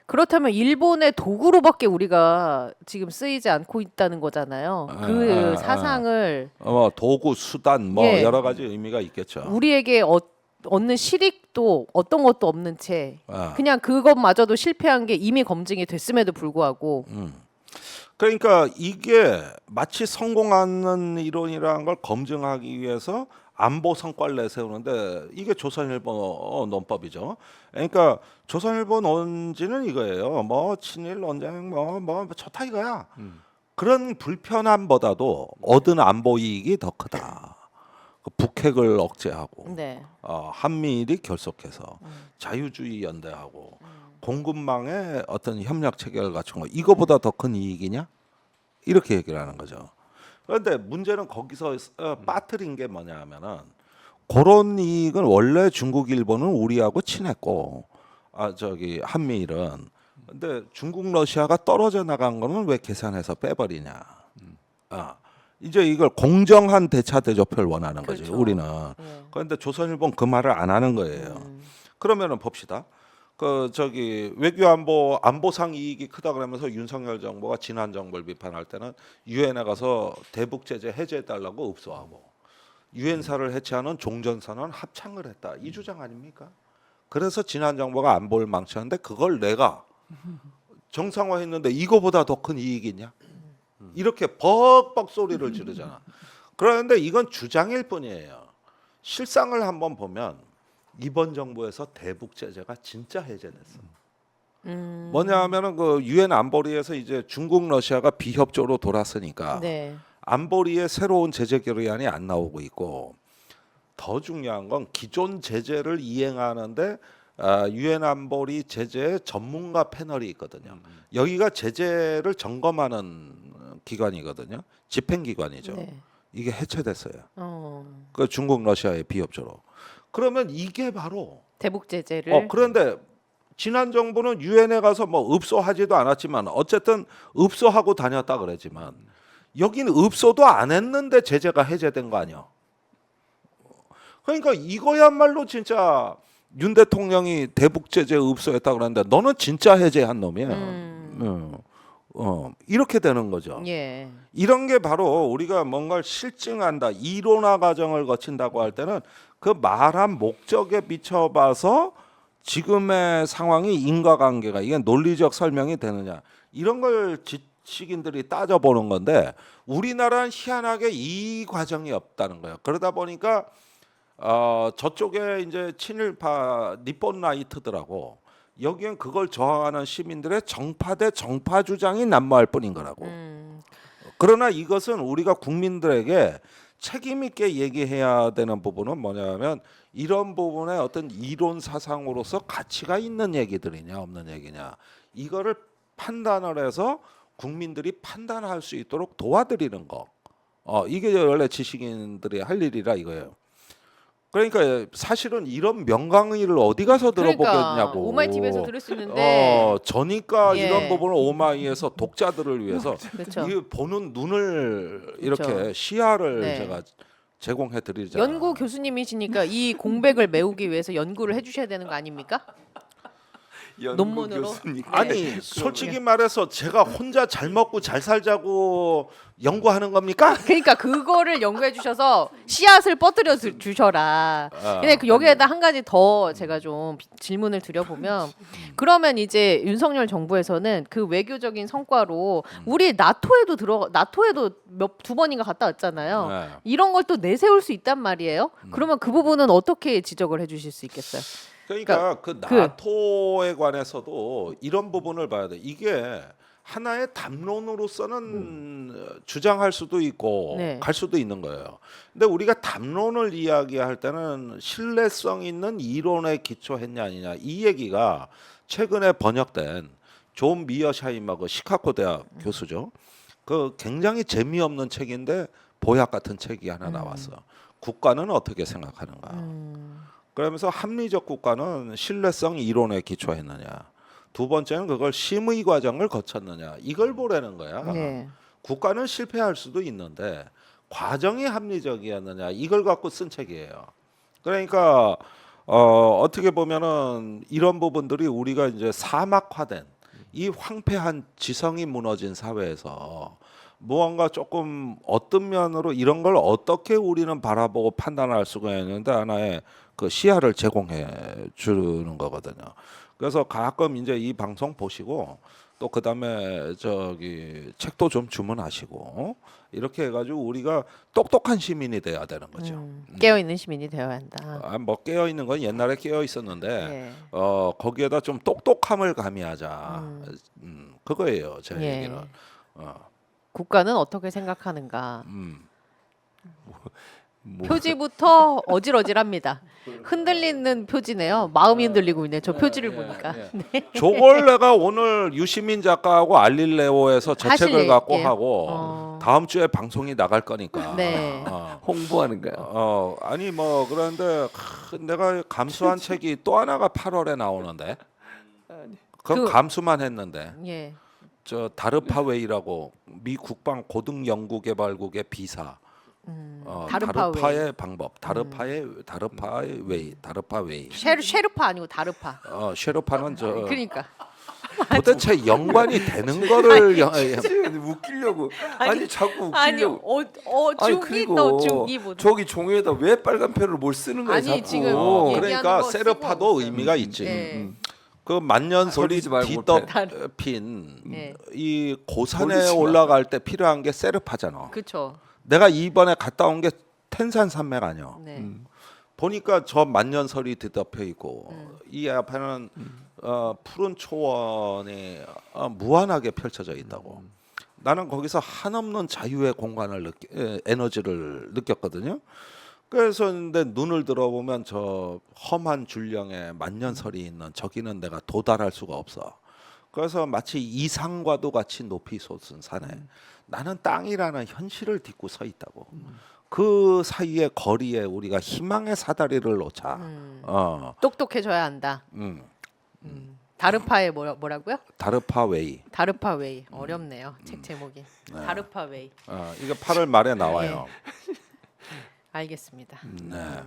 그렇다면 일본의 도구로밖에 우리가 지금 쓰이지 않고 있다는 거잖아요. 그 사상을 도구, 수단 뭐 예. 여러 가지 의미가 있겠죠. 우리에게 얻는 실익도 어떤 것도 없는 채 아. 그냥 그것마저도 실패한 게 이미 검증이 됐음에도 불구하고 그러니까 이게 마치 성공하는 이론이라는 걸 검증하기 위해서 안보 성과를 내세우는데 이게 조선일보 논법이죠. 그러니까 조선일보 논지는 이거예요. 뭐 친일 논쟁 뭐 좋다 이거야. 그런 불편함보다도 얻은 안보 이익이 더 크다. 그 북핵을 억제하고 네. 한미일이 결속해서 자유주의 연대하고 공급망의 어떤 협력 체계를 갖춘 거 이거보다 더 큰 이익이냐? 이렇게 얘기를 하는 거죠. 그런데 문제는 거기서 빠뜨린 게 뭐냐 하면은 그런 이익은 원래 중국, 일본은 우리하고 친했고 한미일은 근데 중국, 러시아가 떨어져 나간 거는 왜 계산해서 빼버리냐? 이제 이걸 공정한 대차 대조표를 원하는 거지 그렇죠. 우리는. 예. 그런데 조선일보는 그 말을 안 하는 거예요. 그러면은 봅시다. 안보상 이익이 크다 그러면서 윤석열 정부가 지난 정부를 비판할 때는 유엔에 가서 대북 제재 해제해 달라고 읍소하고 유엔사를 해체하는 종전선언 합창을 했다. 이 주장 아닙니까? 그래서 지난 정부가 안보를 망쳤는데 그걸 내가 정상화했는데 이거보다 더 큰 이익이냐? 이렇게 벅벅 소리를 지르잖아. 그런데 이건 주장일 뿐이에요. 실상을 한번 보면 이번 정부에서 대북 제재가 진짜 해제됐어. 뭐냐 하면은 그 유엔 안보리에서 이제 중국, 러시아가 비협조로 돌았으니까 네. 안보리의 새로운 제재 결의안이 안 나오고 있고 더 중요한 건 기존 제재를 이행하는데 유엔 안보리 제재 전문가 패널이 있거든요. 여기가 제재를 점검하는 기관이거든요. 집행기관이죠. 네. 이게 해체됐어요. 어. 그 중국, 러시아의 비협조로. 그러면 이게 바로 대북 제재를 그런데 지난 정부는 유엔에 가서 뭐 읍소하지도 않았지만 어쨌든 읍소하고 다녔다 그러지만 여기는 읍소도 안 했는데 제재가 해제된 거 아니야. 그러니까 이거야말로 진짜 윤 대통령이 대북 제재 읍소했다 그러는데 너는 진짜 해제한 놈이야. 이렇게 되는 거죠. 예. 이런 게 바로 우리가 뭔가를 실증한다, 이론화 과정을 거친다고 할 때는 그 말한 목적에 비춰봐서 지금의 상황이 인과관계가 이게 논리적 설명이 되느냐 이런 걸 지식인들이 따져보는 건데 우리나라는 희한하게 이 과정이 없다는 거예요. 그러다 보니까 저쪽에 이제 친일파 니폰 라이트들하고 여기엔 그걸 저항하는 시민들의 정파 대 정파 주장이 난무할 뿐인 거라고. 그러나 이것은 우리가 국민들에게 책임 있게 얘기해야 되는 부분은 뭐냐면 이런 부분에 어떤 이론 사상으로서 가치가 있는 얘기들이냐 없는 얘기냐 이거를 판단을 해서 국민들이 판단할 수 있도록 도와드리는 거. 이게 원래 지식인들이 할 일이라 이거예요. 그러니까 사실은 이런 명강의를 어디 가서 들어보겠냐고. 오마이 TV에서 들을 수 있는데 저니까 예. 이런 부분을 오마이에서 독자들을 위해서 그렇죠. 이 보는 눈을 이렇게 그렇죠. 시야를 네. 제가 제공해 드리잖아요. 연구 교수님이시니까 이 공백을 메우기 위해서 연구를 해주셔야 되는 거 아닙니까? 논문으로. 아니 솔직히 말해서 제가 혼자 잘 먹고 잘 살자고 연구하는 겁니까? 그러니까 그거를 연구해 주셔서 씨앗을 뻗들여 주셔라. 근데 여기에다 한 가지 더 제가 좀 질문을 드려보면 그러면 이제 윤석열 정부에서는 그 외교적인 성과로 우리 나토에도 두 번인가 갔다 왔잖아요. 네. 이런 걸 또 내세울 수 있단 말이에요. 그러면 그 부분은 어떻게 지적을 해주실 수 있겠어요? 그러니까 그 나토에 관해서도 이런 부분을 봐야 돼. 이게 하나의 담론으로서는 주장할 수도 있고 네. 갈 수도 있는 거예요. 근데 우리가 담론을 이야기할 때는 신뢰성 있는 이론에 기초했냐 아니냐 이 얘기가 최근에 번역된 존 미어샤이머 그 시카고 대학 교수죠. 그 굉장히 재미없는 책인데 보약 같은 책이 하나 나왔어. 국가는 어떻게 생각하는가. 그러면서 합리적 국가는 신뢰성 이론에 기초했느냐. 두 번째는 그걸 심의 과정을 거쳤느냐. 이걸 보라는 거야. 네. 국가는 실패할 수도 있는데 과정이 합리적이었느냐. 이걸 갖고 쓴 책이에요. 그러니까 어떻게 보면은 이런 부분들이 우리가 이제 사막화된 이 황폐한 지성이 무너진 사회에서 무언가 조금 어떤 면으로 이런 걸 어떻게 우리는 바라보고 판단할 수가 있는데 하나의 그 시야를 제공해 주는 거거든요. 그래서 가끔 이제 이 방송 보시고 또 그다음에 저기 책도 좀 주문하시고 이렇게 해가지고 우리가 똑똑한 시민이 돼야 되는 거죠. 깨어 있는 시민이 되어야 한다. 뭐 깨어 있는 건 옛날에 깨어 있었는데 예. 거기에다 좀 똑똑함을 가미하자. 그거예요 제 예. 얘기는. 국가는 어떻게 생각하는가. 뭐. 표지부터 어질어질합니다. 흔들리는 표지네요. 마음이 흔들리고 있네. 저 표지를 보니까. 네. 저걸 내가 오늘 유시민 작가하고 알릴레오에서 저 하실 책을 갖고 얘기예요? 하고 다음 주에 방송이 나갈 거니까. 네. 홍보하는가요? 아니 뭐 그런데 내가 감수한 책이 또 하나가 8월에 나오는데. 그건 감수만 했는데. 예. 저 다르파웨이라고 미 국방 고등연구개발국의 비사. 다르파의 방법, 다르파의 웨이. 쉐르파 아니고 다르파. 쉐르파는 저 그러니까. 도대체 연관이 되는 거를 웃기려고 아니 자꾸 아니 웃기려고 중이 그리고 또 중이 뭐. 저기 종이에다 왜 빨간 펜을 뭘 쓰는 거야 아니, 자꾸 지금 그러니까 얘기하는 거 세르파도 쓰고 의미가 있지. 네. 그 만년설이 걸리지 말고 뒤덮인 네. 이 고산에 걸리지 마. 올라갈 때 필요한 게 세르파잖아. 그렇죠. 내가 이번에 갔다 온 게 텐산 산맥 아니야. 네. 보니까 저 만년설이 뒤덮여 있고 이 앞에는 푸른 초원이 무한하게 펼쳐져 있다고. 나는 거기서 한없는 자유의 공간을 에너지를 느꼈거든요. 그래서 근데 눈을 들어보면 저 험한 줄령에 만년설이 있는 저기는 내가 도달할 수가 없어. 그래서 마치 이상과도 같이 높이 솟은 산에 나는 땅이라는 현실을 딛고 서 있다고. 그 사이의 거리에 우리가 희망의 사다리를 놓자. 똑똑해져야 한다. 다르파의 뭐라고요? 다르파웨이. 다르파웨이. 어렵네요. 책 제목이. 다르파웨이. 이게 8월 말에 나와요. 알겠습니다. 네.